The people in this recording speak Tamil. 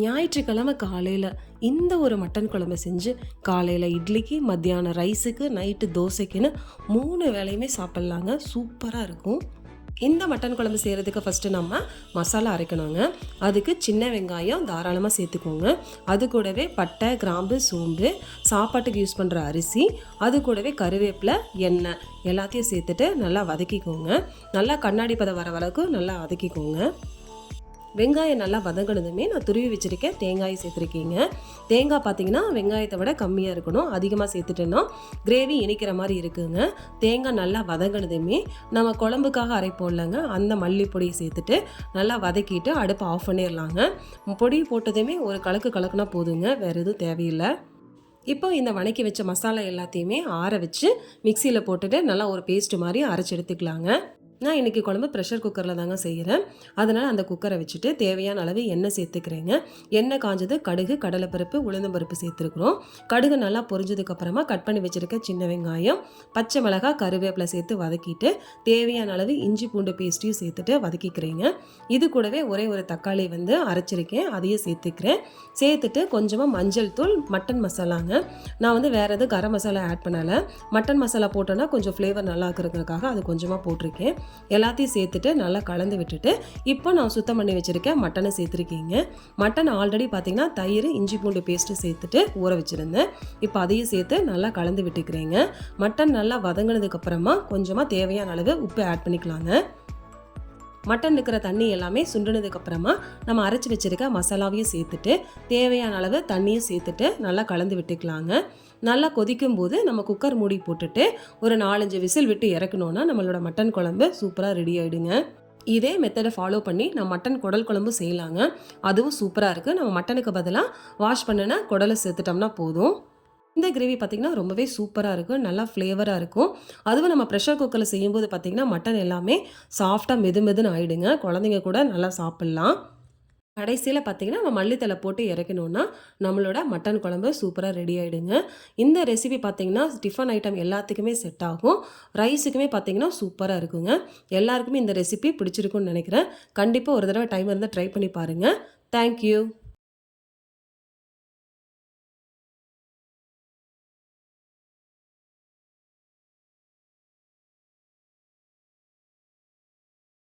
ஞாயிற்றுக்கிழமை காலையில் இந்த ஒரு மட்டன் குழம்பு செஞ்சு காலையில் இட்லிக்கு, மத்தியானம் ரைஸுக்கு, நைட்டு தோசைக்குன்னு 3 வேளையுமே சாப்பிட்லாங்க. சூப்பராக இருக்கும். இந்த மட்டன் குழம்பு செய்கிறதுக்கு ஃபஸ்ட்டு நம்ம மசாலா அரைக்கணுங்க. அதுக்கு சின்ன வெங்காயம் தாராளமாக சேர்த்துக்கோங்க. அது கூடவே பட்டை, கிராம்பு, சோம்பு, சாப்பாட்டுக்கு யூஸ் பண்ணுற அரிசி, அது கூடவே கருவேப்பிலை, எண்ணெய் எல்லாத்தையும் சேர்த்துட்டு நல்லா வதக்கிக்கோங்க. நல்லா கண்ணாடி பதம் வர அளவுக்கு நல்லா வதக்கிக்கோங்க. வெங்காயம் நல்லா வதங்கினதுமே நான் துருவி வச்சுருக்கேன் தேங்காயை சேர்த்துருக்கீங்க. தேங்காய் பார்த்தீங்கன்னா வெங்காயத்தை விட கம்மியாக இருக்கணும். அதிகமாக சேர்த்துட்டோன்னா கிரேவி இனிக்கிற மாதிரி இருக்குங்க. தேங்காய் நல்லா வதங்கினதுமே நம்ம குழம்புக்காக அரைப்போம் இல்லைங்க, அந்த மல்லிப்பொடியை சேர்த்துட்டு நல்லா வதக்கிட்டு அடுப்பை ஆஃப் பண்ணிடலாங்க. பொடி போட்டதுமே ஒரு கலக்குனா போதுங்க, வேறு எதுவும் தேவையில்லை. இப்போ இந்த வதக்கி வச்ச மசாலா எல்லாத்தையுமே ஆற வச்சு மிக்சியில் போட்டுட்டு நல்லா ஒரு பேஸ்ட் மாதிரி அரைச்சி எடுத்துக்கலாங்க. நான் இன்றைக்கி குழம்பு ப்ரெஷர் குக்கரில் தாங்க செய்கிறேன். அதனால் அந்த குக்கரை வச்சுட்டு தேவையான அளவு எண்ணெய் சேர்த்துக்கிறேங்க. எண்ணெய் காஞ்சது கடுகு, கடலைப்பருப்பு, உளுந்தம்பருப்பு சேர்த்துருக்குறோம். கடுகு நல்லா பொரிஞ்சதுக்கப்புறமா கட் பண்ணி வச்சுருக்க சின்ன வெங்காயம், பச்சை மிளகாய், கருவேப்பிலை சேர்த்து வதக்கிட்டு தேவையான அளவு இஞ்சி பூண்டு பேஸ்ட்டையும் சேர்த்துட்டு வதக்கிக்கிறேங்க. இது கூடவே ஒரே ஒரு தக்காளி அரைச்சிருக்கேன், அதையும் சேர்த்துக்கிறேன். சேர்த்துட்டு கொஞ்சமாக மஞ்சள் தூள், மட்டன் மசாலாங்க. நான் வேறு எதுவும் கரம் மசாலா ஆட் பண்ணலை. மட்டன் மசாலா போட்டோன்னா கொஞ்சம் ஃப்ளேவர் நல்லா இருக்கிறதுக்காக அது கொஞ்சமாக போட்டிருக்கேன். எல்லாத்தையும் சேர்த்துட்டு நல்லா கலந்து விட்டுட்டு இப்போ நான் சுத்தம் பண்ணி வச்சுருக்கேன் மட்டனை சேர்த்துருக்கீங்க. மட்டன் ஆல்ரெடி பார்த்தீங்கன்னா தயிர், இஞ்சி பூண்டு பேஸ்ட்டு சேர்த்துட்டு ஊற வச்சுருந்தேன். இப்போ அதையும் சேர்த்து நல்லா கலந்து விட்டுக்கிறேங்க. மட்டன் நல்லா வதங்கினதுக்கப்புறமா கொஞ்சமாக தேவையான அளவு உப்பு ஆட் பண்ணிக்கலாங்க. மட்டன் இருக்கிற தண்ணி எல்லாமே சுண்டினதுக்கப்புறமா நம்ம அரைச்சி வச்சுருக்க மசாலாவையும் சேர்த்துட்டு தேவையான அளவு தண்ணியும் சேர்த்துட்டு நல்லா கலந்து விட்டுக்கலாங்க. நல்லா கொதிக்கும் போது நம்ம குக்கர் மூடி போட்டுட்டு ஒரு 4-5 விசில் விட்டு இறக்கணுன்னா நம்மளோட மட்டன் குழம்பு சூப்பராக ரெடி ஆகிடுங்க. இதே மெத்தடை ஃபாலோ பண்ணி நம்ம மட்டன் குடல் குழம்பு செய்யலாங்க. அதுவும் சூப்பராக இருக்குது. நம்ம மட்டனுக்கு பதிலாக வாஷ் பண்ணின குடலை சேர்த்துட்டோம்னா போதும். இந்த கிரேவி பார்த்திங்கன்னா ரொம்பவே சூப்பராக இருக்கும், நல்லா ஃப்ளேவராக இருக்கும். அதுவும் நம்ம ப்ரெஷர் குக்கரில் செய்யும்போது பார்த்திங்கன்னா மட்டன் எல்லாமே சாஃப்டாக மெதுன்னு ஆகிடுங்க. குழந்தைங்க கூட நல்லா சாப்பிட்லாம். கடைசியில் பார்த்திங்கன்னா நம்ம மல்லித்தலை போட்டு இறக்கணுன்னா நம்மளோட மட்டன் குழம்பு சூப்பராக ரெடி ஆகிடுங்க. இந்த ரெசிபி பார்த்திங்கன்னா டிஃபன் ஐட்டம் எல்லாத்துக்குமே செட் ஆகும். ரைஸுக்குமே பார்த்திங்கன்னா சூப்பராக இருக்குங்க. எல்லாருக்குமே இந்த ரெசிபி பிடிச்சிருக்குன்னு நினைக்கிறேன். கண்டிப்பாக ஒரு தடவை டைம் இருந்தால் ட்ரை பண்ணி பாருங்கள். தேங்க்யூ.